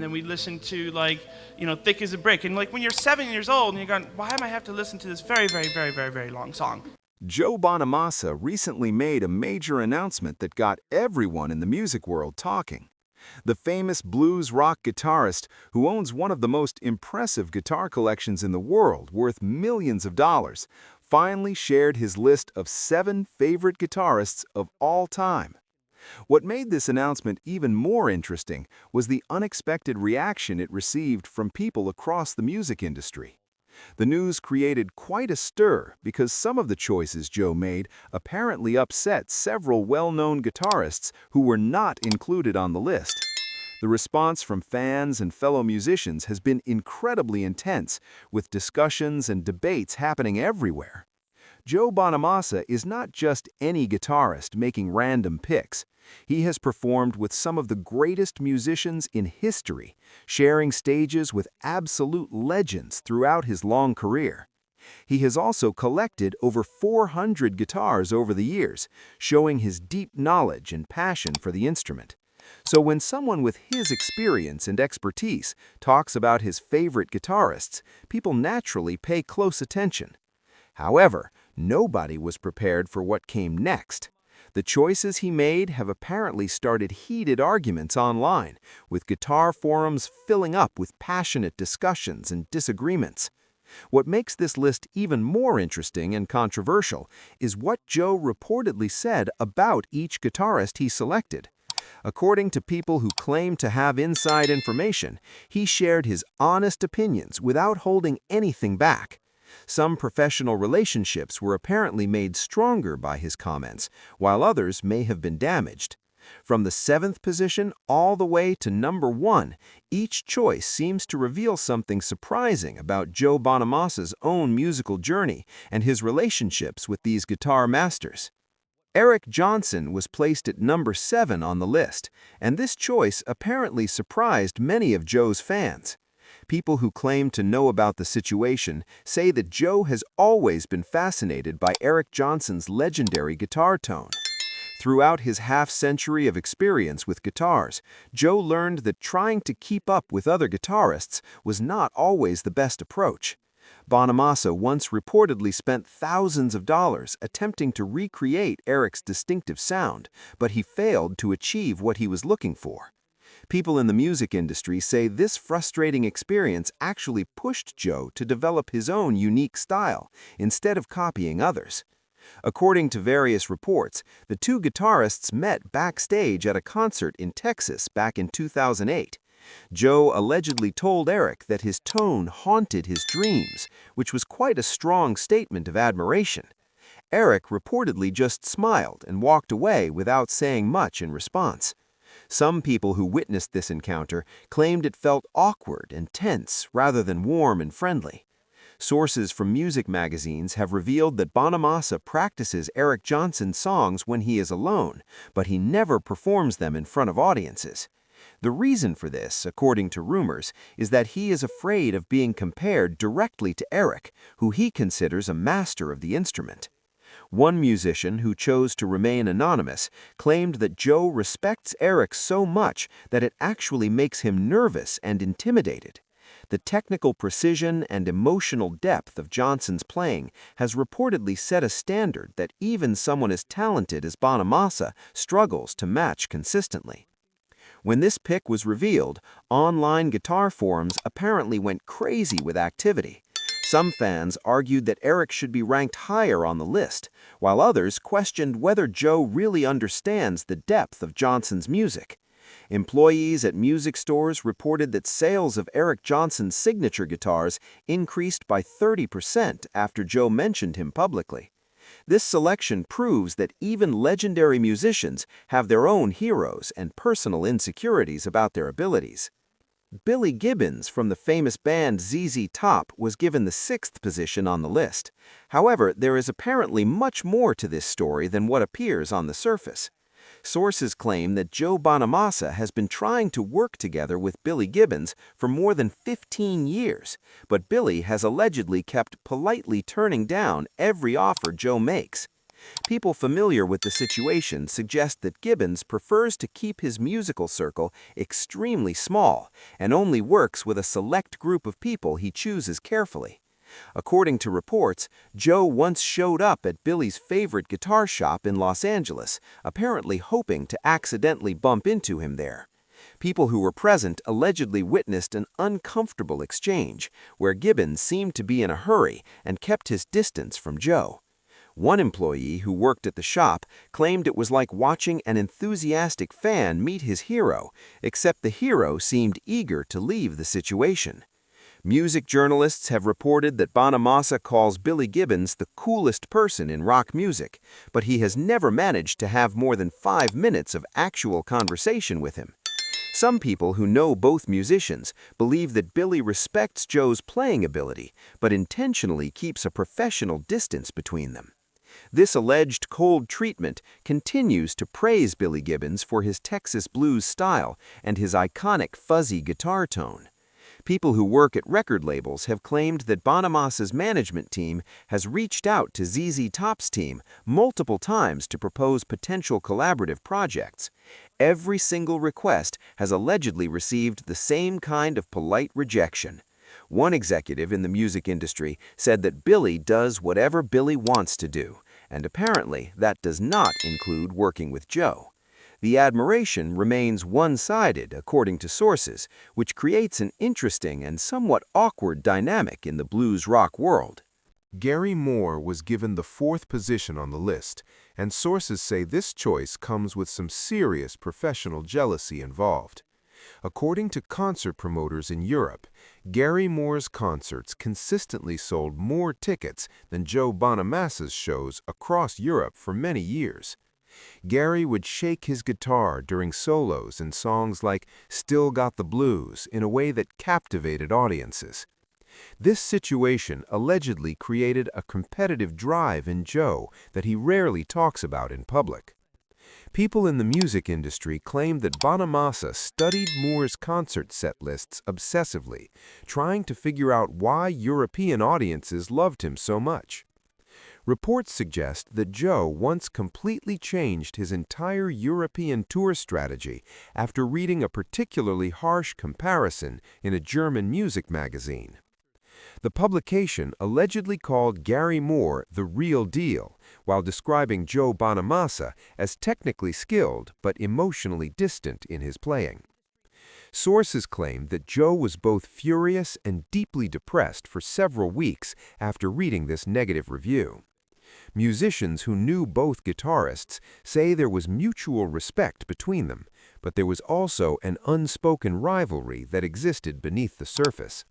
And then we listened to like, Thick as a Brick. And like when you're 7 years old and you're going, why am I have to listen to this very, very, very, very, very long song? Joe Bonamassa recently made a major announcement that got everyone in the music world talking. The famous blues rock guitarist, who owns one of the most impressive guitar collections in the world worth millions of dollars, finally shared his list of 7 favorite guitarists of all time. What made this announcement even more interesting was the unexpected reaction it received from people across the music industry. The news created quite a stir because some of the choices Joe made apparently upset several well-known guitarists who were not included on the list. The response from fans and fellow musicians has been incredibly intense, with discussions and debates happening everywhere. Joe Bonamassa is not just any guitarist making random picks. He has performed with some of the greatest musicians in history, sharing stages with absolute legends throughout his long career. He has also collected over 400 guitars over the years, showing his deep knowledge and passion for the instrument. So when someone with his experience and expertise talks about his favorite guitarists, people naturally pay close attention. However, nobody was prepared for what came next. The choices he made have apparently started heated arguments online, with guitar forums filling up with passionate discussions and disagreements. What makes this list even more interesting and controversial is what Joe reportedly said about each guitarist he selected. According to people who claim to have inside information, he shared his honest opinions without holding anything back. Some professional relationships were apparently made stronger by his comments, while others may have been damaged. From the 7th position all the way to number 1, each choice seems to reveal something surprising about Joe Bonamassa's own musical journey and his relationships with these guitar masters. Eric Johnson was placed at number 7 on the list, and this choice apparently surprised many of Joe's fans. People who claim to know about the situation say that Joe has always been fascinated by Eric Johnson's legendary guitar tone. Throughout his half-century of experience with guitars, Joe learned that trying to keep up with other guitarists was not always the best approach. Bonamassa once reportedly spent thousands of dollars attempting to recreate Eric's distinctive sound, but he failed to achieve what he was looking for. People in the music industry say this frustrating experience actually pushed Joe to develop his own unique style, instead of copying others. According to various reports, the two guitarists met backstage at a concert in Texas back in 2008. Joe allegedly told Eric that his tone haunted his dreams, which was quite a strong statement of admiration. Eric reportedly just smiled and walked away without saying much in response. Some people who witnessed this encounter claimed it felt awkward and tense rather than warm and friendly. Sources from music magazines have revealed that Bonamassa practices Eric Johnson's songs when he is alone, but he never performs them in front of audiences. The reason for this, according to rumors, is that he is afraid of being compared directly to Eric, who he considers a master of the instrument. One musician who chose to remain anonymous claimed that Joe respects Eric so much that it actually makes him nervous and intimidated. The technical precision and emotional depth of Johnson's playing has reportedly set a standard that even someone as talented as Bonamassa struggles to match consistently. When this pick was revealed, online guitar forums apparently went crazy with activity. Some fans argued that Eric should be ranked higher on the list, while others questioned whether Joe really understands the depth of Johnson's music. Employees at music stores reported that sales of Eric Johnson's signature guitars increased by 30% after Joe mentioned him publicly. This selection proves that even legendary musicians have their own heroes and personal insecurities about their abilities. Billy Gibbons from the famous band ZZ Top was given the 6th position on the list. However, there is apparently much more to this story than what appears on the surface. Sources claim that Joe Bonamassa has been trying to work together with Billy Gibbons for more than 15 years, but Billy has allegedly kept politely turning down every offer Joe makes. People familiar with the situation suggest that Gibbons prefers to keep his musical circle extremely small and only works with a select group of people he chooses carefully. According to reports, Joe once showed up at Billy's favorite guitar shop in Los Angeles, apparently hoping to accidentally bump into him there. People who were present allegedly witnessed an uncomfortable exchange, where Gibbons seemed to be in a hurry and kept his distance from Joe. One employee who worked at the shop claimed it was like watching an enthusiastic fan meet his hero, except the hero seemed eager to leave the situation. Music journalists have reported that Bonamassa calls Billy Gibbons the coolest person in rock music, but he has never managed to have more than 5 minutes of actual conversation with him. Some people who know both musicians believe that Billy respects Joe's playing ability, but intentionally keeps a professional distance between them. This alleged cold treatment continues to praise Billy Gibbons for his Texas blues style and his iconic fuzzy guitar tone. People who work at record labels have claimed that Bonamassa's management team has reached out to ZZ Top's team multiple times to propose potential collaborative projects. Every single request has allegedly received the same kind of polite rejection. One executive in the music industry said that Billy does whatever Billy wants to do, and apparently that does not include working with Joe. The admiration remains one-sided, according to sources, which creates an interesting and somewhat awkward dynamic in the blues rock world. Gary Moore was given the 4th position on the list, and sources say this choice comes with some serious professional jealousy involved. According to concert promoters in Europe, Gary Moore's concerts consistently sold more tickets than Joe Bonamassa's shows across Europe for many years. Gary would shake his guitar during solos in songs like Still Got the Blues in a way that captivated audiences. This situation allegedly created a competitive drive in Joe that he rarely talks about in public. People in the music industry claim that Bonamassa studied Moore's concert set lists obsessively, trying to figure out why European audiences loved him so much. Reports suggest that Joe once completely changed his entire European tour strategy after reading a particularly harsh comparison in a German music magazine. The publication allegedly called Gary Moore the real deal, while describing Joe Bonamassa as technically skilled but emotionally distant in his playing. Sources claim that Joe was both furious and deeply depressed for several weeks after reading this negative review. Musicians who knew both guitarists say there was mutual respect between them, but there was also an unspoken rivalry that existed beneath the surface.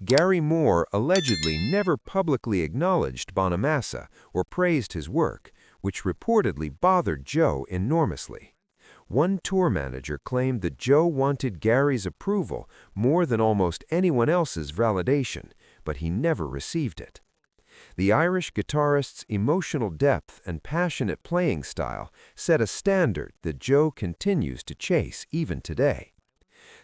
Gary Moore allegedly never publicly acknowledged Bonamassa or praised his work, which reportedly bothered Joe enormously. One tour manager claimed that Joe wanted Gary's approval more than almost anyone else's validation, but he never received it. The Irish guitarist's emotional depth and passionate playing style set a standard that Joe continues to chase even today.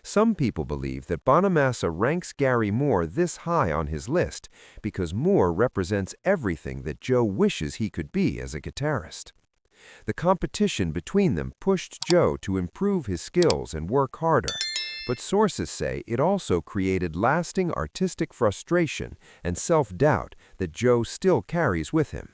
Some people believe that Bonamassa ranks Gary Moore this high on his list because Moore represents everything that Joe wishes he could be as a guitarist. The competition between them pushed Joe to improve his skills and work harder, but sources say it also created lasting artistic frustration and self-doubt that Joe still carries with him.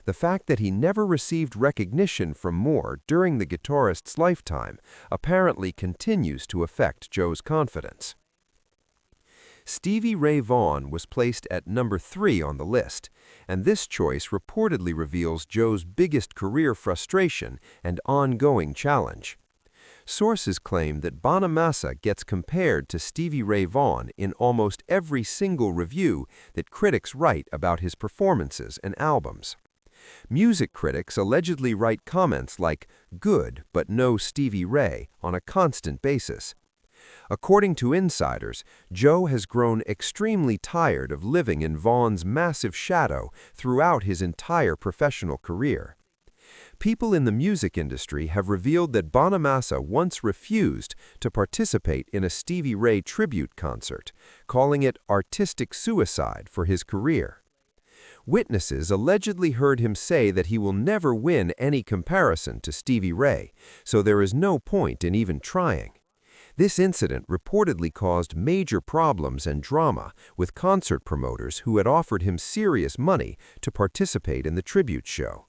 The fact that he never received recognition from Moore during the guitarist's lifetime apparently continues to affect Joe's confidence. Stevie Ray Vaughan was placed at number 3 on the list, and this choice reportedly reveals Joe's biggest career frustration and ongoing challenge. Sources claim that Bonamassa gets compared to Stevie Ray Vaughan in almost every single review that critics write about his performances and albums. Music critics allegedly write comments like, "good, but no Stevie Ray," on a constant basis. According to insiders, Joe has grown extremely tired of living in Vaughan's massive shadow throughout his entire professional career. People in the music industry have revealed that Bonamassa once refused to participate in a Stevie Ray tribute concert, calling it artistic suicide for his career. Witnesses allegedly heard him say that he will never win any comparison to Stevie Ray, so there is no point in even trying. This incident reportedly caused major problems and drama with concert promoters who had offered him serious money to participate in the tribute show.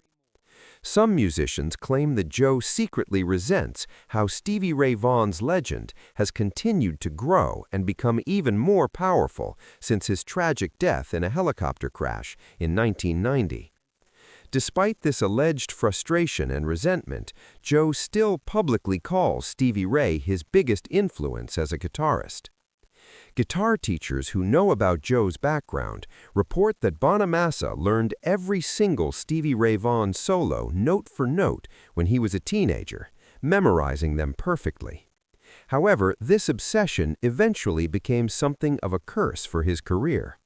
Some musicians claim that Joe secretly resents how Stevie Ray Vaughan's legend has continued to grow and become even more powerful since his tragic death in a helicopter crash in 1990. Despite this alleged frustration and resentment, Joe still publicly calls Stevie Ray his biggest influence as a guitarist. Guitar teachers who know about Joe's background report that Bonamassa learned every single Stevie Ray Vaughan solo note for note when he was a teenager, memorizing them perfectly. However, this obsession eventually became something of a curse for his career.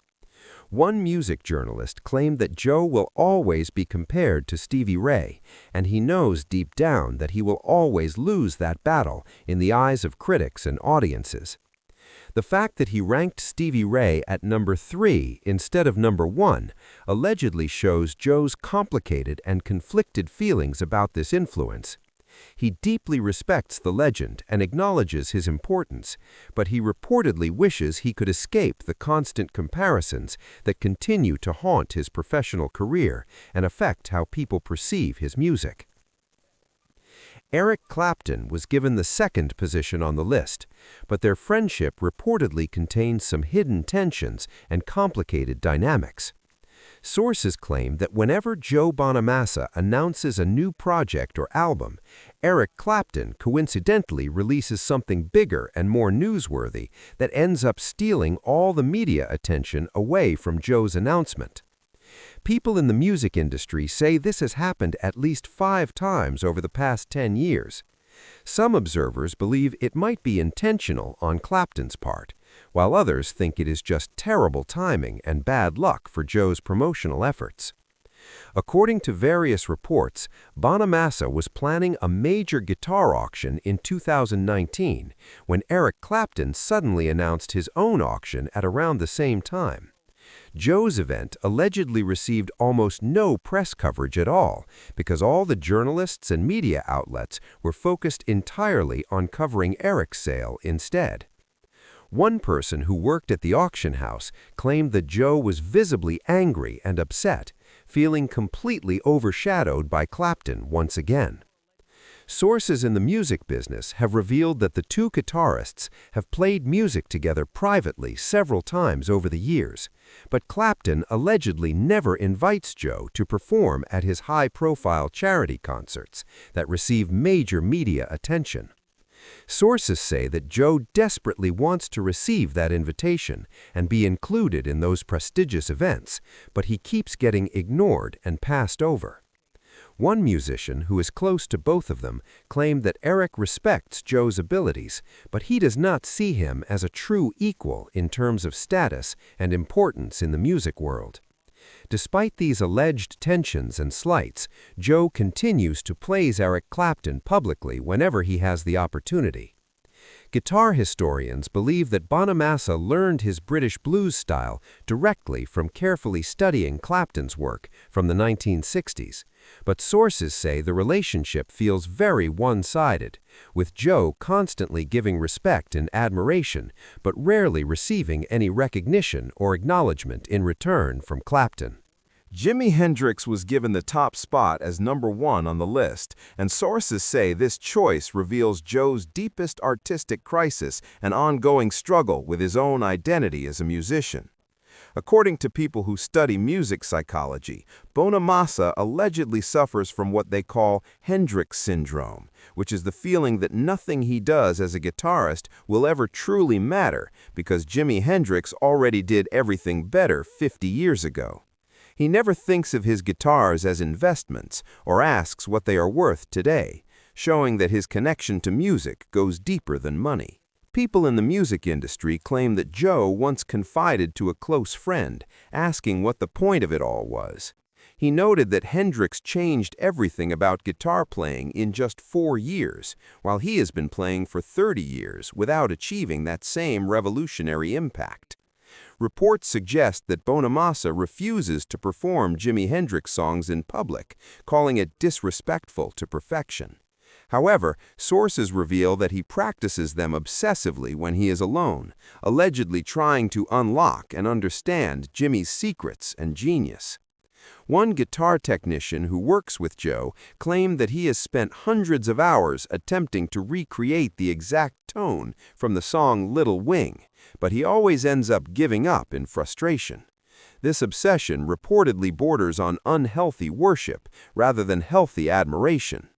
One music journalist claimed that Joe will always be compared to Stevie Ray, and he knows deep down that he will always lose that battle in the eyes of critics and audiences. The fact that he ranked Stevie Ray at number 3 instead of number 1 allegedly shows Joe's complicated and conflicted feelings about this influence. He deeply respects the legend and acknowledges his importance, but he reportedly wishes he could escape the constant comparisons that continue to haunt his professional career and affect how people perceive his music. Eric Clapton was given the second position on the list, but their friendship reportedly contained some hidden tensions and complicated dynamics. Sources claim that whenever Joe Bonamassa announces a new project or album, Eric Clapton coincidentally releases something bigger and more newsworthy that ends up stealing all the media attention away from Joe's announcement. People in the music industry say this has happened at least 5 times over the past 10 years. Some observers believe it might be intentional on Clapton's part, while others think it is just terrible timing and bad luck for Joe's promotional efforts. According to various reports, Bonamassa was planning a major guitar auction in 2019 when Eric Clapton suddenly announced his own auction at around the same time. Joe's event allegedly received almost no press coverage at all because all the journalists and media outlets were focused entirely on covering Eric's sale instead. One person who worked at the auction house claimed that Joe was visibly angry and upset, feeling completely overshadowed by Clapton once again. Sources in the music business have revealed that the two guitarists have played music together privately several times over the years, but Clapton allegedly never invites Joe to perform at his high-profile charity concerts that receive major media attention. Sources say that Joe desperately wants to receive that invitation and be included in those prestigious events, but he keeps getting ignored and passed over. One musician who is close to both of them claimed that Eric respects Joe's abilities, but he does not see him as a true equal in terms of status and importance in the music world. Despite these alleged tensions and slights, Joe continues to praise Eric Clapton publicly whenever he has the opportunity. Guitar historians believe that Bonamassa learned his British blues style directly from carefully studying Clapton's work from the 1960s, but sources say the relationship feels very one-sided, with Joe constantly giving respect and admiration, but rarely receiving any recognition or acknowledgement in return from Clapton. Jimi Hendrix was given the top spot as number 1 on the list, and sources say this choice reveals Joe's deepest artistic crisis and ongoing struggle with his own identity as a musician. According to people who study music psychology, Bonamassa allegedly suffers from what they call Hendrix syndrome, which is the feeling that nothing he does as a guitarist will ever truly matter because Jimi Hendrix already did everything better 50 years ago. He never thinks of his guitars as investments or asks what they are worth today, showing that his connection to music goes deeper than money. People in the music industry claim that Joe once confided to a close friend, asking what the point of it all was. He noted that Hendrix changed everything about guitar playing in just 4 years, while he has been playing for 30 years without achieving that same revolutionary impact. Reports suggest that Bonamassa refuses to perform Jimi Hendrix songs in public, calling it disrespectful to perfection. However, sources reveal that he practices them obsessively when he is alone, allegedly trying to unlock and understand Jimi's secrets and genius. One guitar technician who works with Joe claimed that he has spent hundreds of hours attempting to recreate the exact tone from the song Little Wing, but he always ends up giving up in frustration. This obsession reportedly borders on unhealthy worship rather than healthy admiration.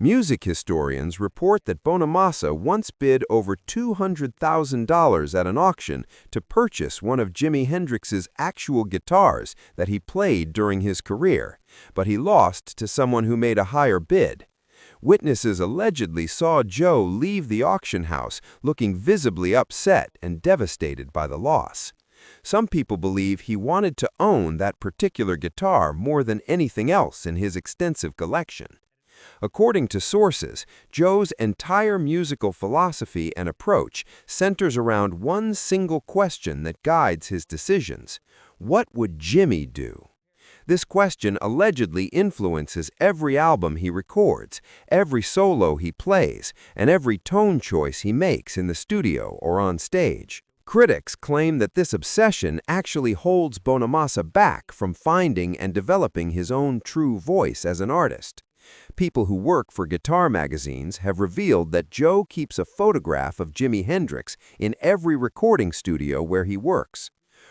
Music historians report that Bonamassa once bid over $200,000 at an auction to purchase one of Jimi Hendrix's actual guitars that he played during his career, but he lost to someone who made a higher bid. Witnesses allegedly saw Joe leave the auction house looking visibly upset and devastated by the loss. Some people believe he wanted to own that particular guitar more than anything else in his extensive collection. According to sources, Joe's entire musical philosophy and approach centers around one single question that guides his decisions: what would Jimi do? This question allegedly influences every album he records, every solo he plays, and every tone choice he makes in the studio or on stage. Critics claim that this obsession actually holds Bonamassa back from finding and developing his own true voice as an artist. People who work for guitar magazines have revealed that Joe keeps a photograph of Jimi Hendrix in every recording studio where he works.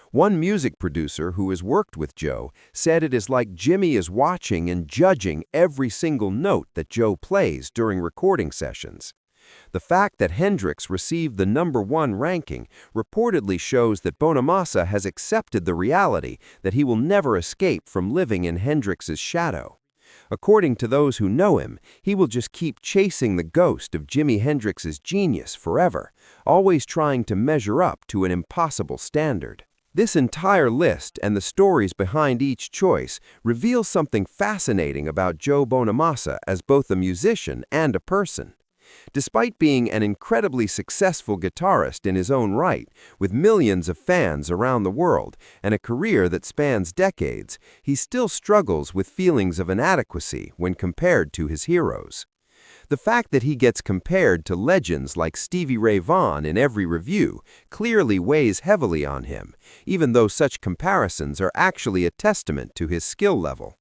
One music producer who has worked with Joe said it is like Jimi is watching and judging every single note that Joe plays during recording sessions. The fact that Hendrix received the #1 ranking reportedly shows that Bonamassa has accepted the reality that he will never escape from living in Hendrix's shadow. According to those who know him, he will just keep chasing the ghost of Jimi Hendrix's genius forever, always trying to measure up to an impossible standard. This entire list and the stories behind each choice reveal something fascinating about Joe Bonamassa as both a musician and a person. Despite being an incredibly successful guitarist in his own right, with millions of fans around the world and a career that spans decades, he still struggles with feelings of inadequacy when compared to his heroes. The fact that he gets compared to legends like Stevie Ray Vaughan in every review clearly weighs heavily on him, even though such comparisons are actually a testament to his skill level.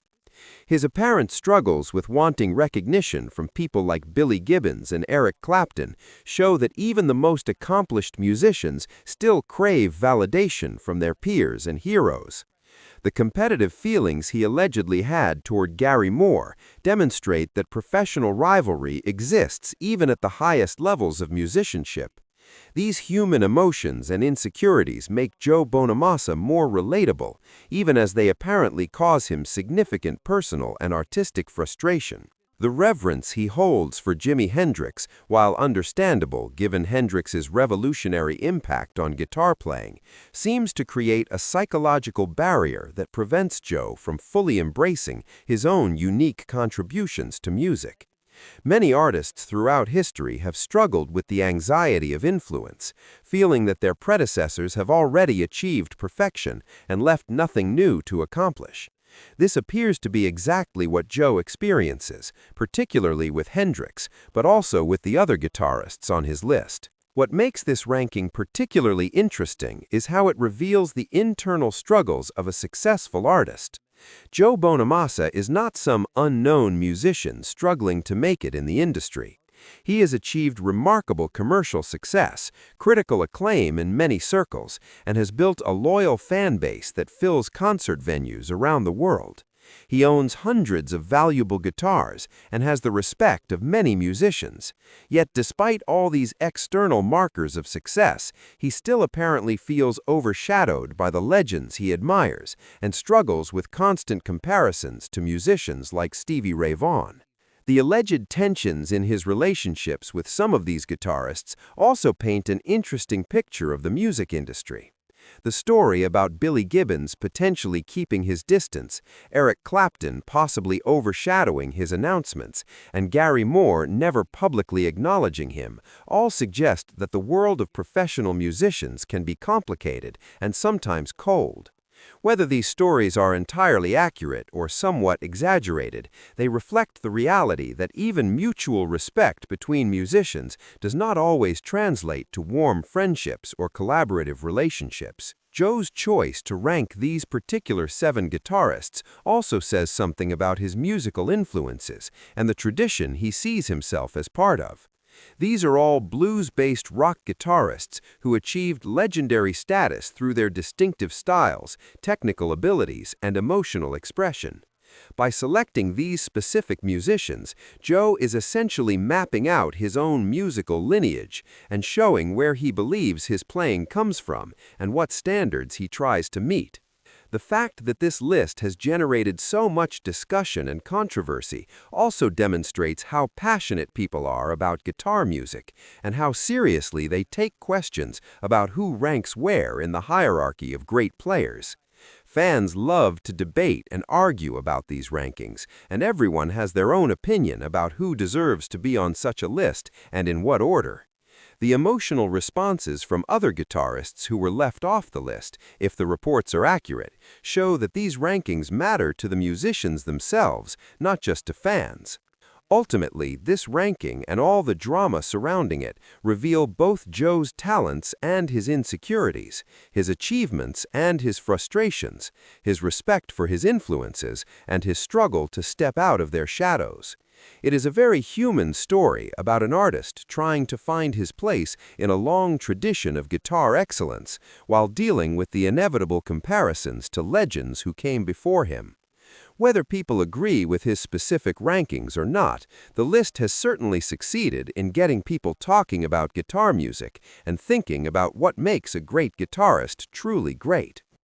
His apparent struggles with wanting recognition from people like Billy Gibbons and Eric Clapton show that even the most accomplished musicians still crave validation from their peers and heroes. The competitive feelings he allegedly had toward Gary Moore demonstrate that professional rivalry exists even at the highest levels of musicianship. These human emotions and insecurities make Joe Bonamassa more relatable, even as they apparently cause him significant personal and artistic frustration. The reverence he holds for Jimi Hendrix, while understandable given Hendrix's revolutionary impact on guitar playing, seems to create a psychological barrier that prevents Joe from fully embracing his own unique contributions to music. Many artists throughout history have struggled with the anxiety of influence, feeling that their predecessors have already achieved perfection and left nothing new to accomplish. This appears to be exactly what Joe experiences, particularly with Hendrix, but also with the other guitarists on his list. What makes this ranking particularly interesting is how it reveals the internal struggles of a successful artist. Joe Bonamassa is not some unknown musician struggling to make it in the industry. He has achieved remarkable commercial success, critical acclaim in many circles, and has built a loyal fan base that fills concert venues around the world. He owns hundreds of valuable guitars and has the respect of many musicians. Yet despite all these external markers of success, he still apparently feels overshadowed by the legends he admires and struggles with constant comparisons to musicians like Stevie Ray Vaughan. The alleged tensions in his relationships with some of these guitarists also paint an interesting picture of the music industry. The story about Billy Gibbons potentially keeping his distance, Eric Clapton possibly overshadowing his announcements, and Gary Moore never publicly acknowledging him all suggest that the world of professional musicians can be complicated and sometimes cold. Whether these stories are entirely accurate or somewhat exaggerated, they reflect the reality that even mutual respect between musicians does not always translate to warm friendships or collaborative relationships. Joe's choice to rank these particular 7 guitarists also says something about his musical influences and the tradition he sees himself as part of. These are all blues-based rock guitarists who achieved legendary status through their distinctive styles, technical abilities, and emotional expression. By selecting these specific musicians, Joe is essentially mapping out his own musical lineage and showing where he believes his playing comes from and what standards he tries to meet. The fact that this list has generated so much discussion and controversy also demonstrates how passionate people are about guitar music and how seriously they take questions about who ranks where in the hierarchy of great players. Fans love to debate and argue about these rankings, and everyone has their own opinion about who deserves to be on such a list and in what order. The emotional responses from other guitarists who were left off the list, if the reports are accurate, show that these rankings matter to the musicians themselves, not just to fans. Ultimately, this ranking and all the drama surrounding it reveal both Joe's talents and his insecurities, his achievements and his frustrations, his respect for his influences, and his struggle to step out of their shadows. It is a very human story about an artist trying to find his place in a long tradition of guitar excellence while dealing with the inevitable comparisons to legends who came before him. Whether people agree with his specific rankings or not, the list has certainly succeeded in getting people talking about guitar music and thinking about what makes a great guitarist truly great.